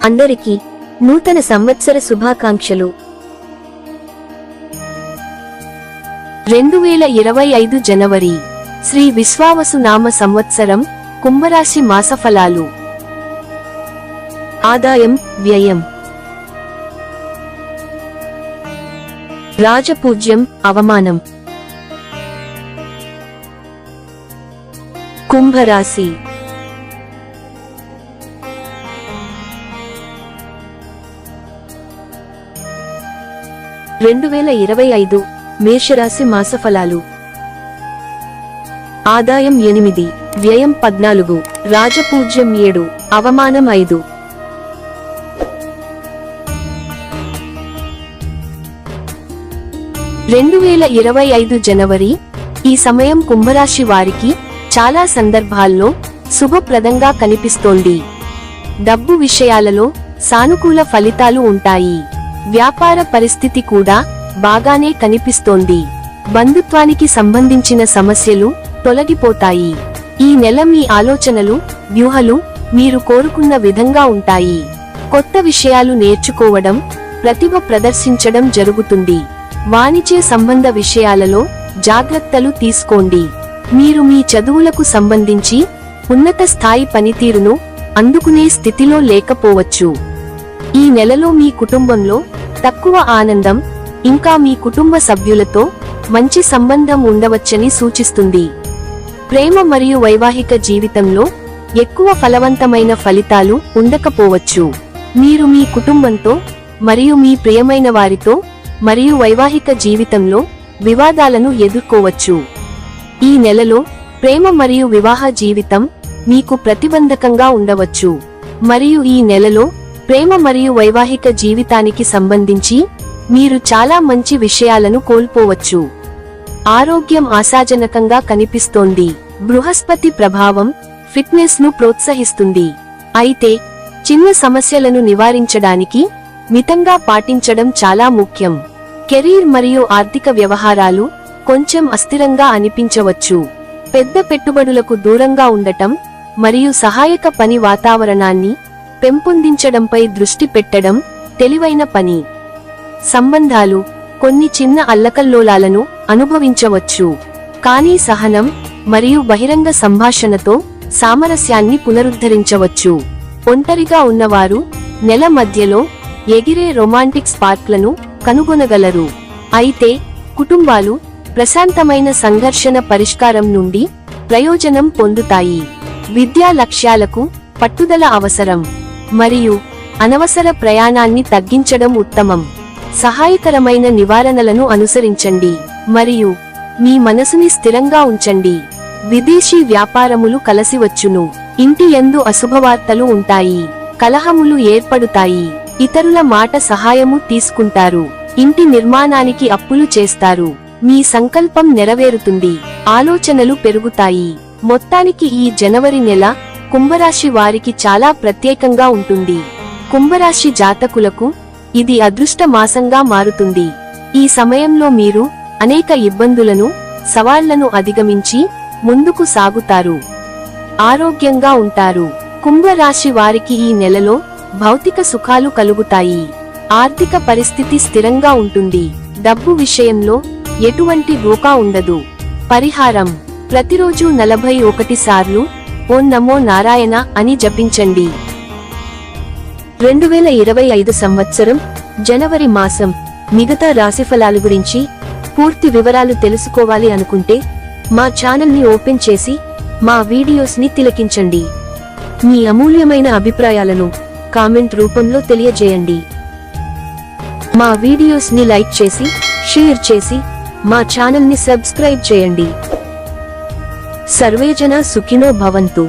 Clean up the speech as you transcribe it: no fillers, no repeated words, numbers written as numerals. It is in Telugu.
అందరికీ నూతన సంవత్సర శుభాకాంక్షలు. 2025 జనవరి శ్రీ విశ్వావసు నామ సంవత్సరం కుంభరాశి మాసఫలాలు. ఆదాయం, వ్యయం. రాజపూజ్యం, అవమానం. కుంభరాశి. మేషరాశి మాసఫలాలు. ఆదాయం 8, వ్యయం 14, రాజపూజ్యం 7, అవమానం 5. జనవరి ఈ సమయం కుంభరాశి వారికి చాలా సందర్భాల్లో శుభప్రదంగా కనిపిస్తోంది. డబ్బు విషయాలలో సానుకూల ఫలితాలు ఉంటాయి. వ్యాపార పరిస్థితి కూడా బాగానే కనిపిస్తోంది. బంధుత్వానికి సంబంధించిన సమస్యలు తొలగిపోతాయి. ఈ నెల మీ ఆలోచనలు, వ్యూహాలు మీరు కోరుకున్న విధంగా ఉంటాయి. కొత్త విషయాలు నేర్చుకోవడం, ప్రతిభ ప్రదర్శించడం జరుగుతుంది. వాణిజ్య సంబంధ విషయాలలో జాగ్రత్తలు తీసుకోండి. మీరు మీ చదువులకు సంబంధించి ఉన్నత స్థాయి పనితీరును అందుకునే స్థితిలో లేకపోవచ్చు. ఈ నెలలో మీ కుటుంబంలో తక్కువ ఆనందం, ఇంకా మీ కుటుంబ సభ్యులతో మంచి సంబంధం ఉండవచ్చని సూచిస్తుంది. ప్రేమ మరియు వైవాహిక జీవితంలో ఎక్కువ ఫలవంతమైన ఫలితాలు ఉండకపోవచ్చు. మీరు మీ కుటుంబంతో మరియు మీ ప్రియమైన వారితో మరియు వైవాహిక జీవితంలో వివాదాలను ఎదుర్కోవచ్చు. ఈ నెలలో ప్రేమ మరియు వివాహ జీవితం మీకు ప్రతిబంధకంగా ఉండవచ్చు. మరియు ఈ నెలలో ప్రేమ మరియు వైవాహిక జీవితానికి సంబంధించి మీరు చాలా మంచి విషయాలను కోల్పోవచ్చు. ఆరోగ్యం ఆశాజనకంగా కనిపిస్తోంది. బృహస్పతి ప్రభావం ఫిట్నెస్ ను ప్రోత్సహిస్తుంది. అయితే చిన్న సమస్యలను నివారించడానికి మితంగా పాటించడం చాలా ముఖ్యం. కెరీర్ మరియు ఆర్థిక వ్యవహారాలు కొంచెం అస్థిరంగా అనిపించవచ్చు. పెద్ద పెట్టుబడులకు దూరంగా ఉండటం మరియు సహాయక పని వాతావరణాన్ని పెంపొందించడంపై దృష్టి పెట్టడం తెలివైన పని. సంబంధాలు కొన్ని చిన్న అల్లకల్లోలాలను అనుభవించవచ్చు. కానీ సహనం మరియు బహిరంగ సంభాషణతో సామరస్యాన్ని పునరుద్ధరించవచ్చు. ఒంటరిగా ఉన్నవారు నెల మధ్యలో ఎగిరే రొమాంటిక్ స్పార్క్లను కనుగొనగలరు. అయితే కుటుంబాలు ప్రశాంతమైన సంఘర్షణ పరిష్కారం నుండి ప్రయోజనం పొందుతాయి. విద్యా లక్ష్యాలకు పట్టుదల అవసరం మరియు అనవసర ప్రయాణాన్ని తగ్గించడం ఉత్తమం. సహాయకరమైన నివారణలను అనుసరించండి మరియు మీ మనసుని స్థిరంగా ఉంచండి. విదేశీ వ్యాపారములు కలసివచ్చును. ఇంటి యందు అశుభవార్తలు ఉంటాయి. కలహములు ఏర్పడుతాయి. ఇతరుల మాట సహాయము తీసుకుంటారు. ఇంటి నిర్మాణానికి అప్పులు చేస్తారు. మీ సంకల్పం నెరవేరుతుంది. ఆలోచనలు పెరుగుతాయి. మొత్తానికి ఈ జనవరి నెల కుంభరాశి వారికి చాలా ప్రత్యేకంగా ఉంటుంది. కుంభరాశి జాతకులకు ఇది అదృష్ట మాసంగా మారుతుంది. ఈ సమయంలో మీరు అనేక ఇబ్బందులను, సవాళ్లను అధిగమించి ముందుకు సాగుతారు. ఆరోగ్యంగా ఉంటారు. కుంభరాశి వారికి ఈ నెలలో భౌతిక సుఖాలు కలుగుతాయి. ఆర్థిక పరిస్థితి స్థిరంగా ఉంటుంది. డబ్బు విషయంలో ఎటువంటి ధోకా ఉండదు. పరిహారం: ప్రతిరోజు 41 సార్లు ఓం నమో నారాయణ అని జపించండి. 2025 సంవత్సరం జనవరి మాసం మిగతా రాశిఫలాల గురించి పూర్తి వివరాలు తెలుసుకోవాలి అనుకుంటే మా ఛానల్ ని ఓపెన్ చేసి మా వీడియోస్ ని తిలకించండి. మీ అమూల్యమైన అభిప్రాయాలను కామెంట్ రూపంలో తెలియజేయండి. మా వీడియోస్ ని లైక్ చేసి, షేర్ చేసి మా ఛానల్ ని సబ్స్క్రైబ్ చేయండి. సర్వేజన సుఖినో భవంతు.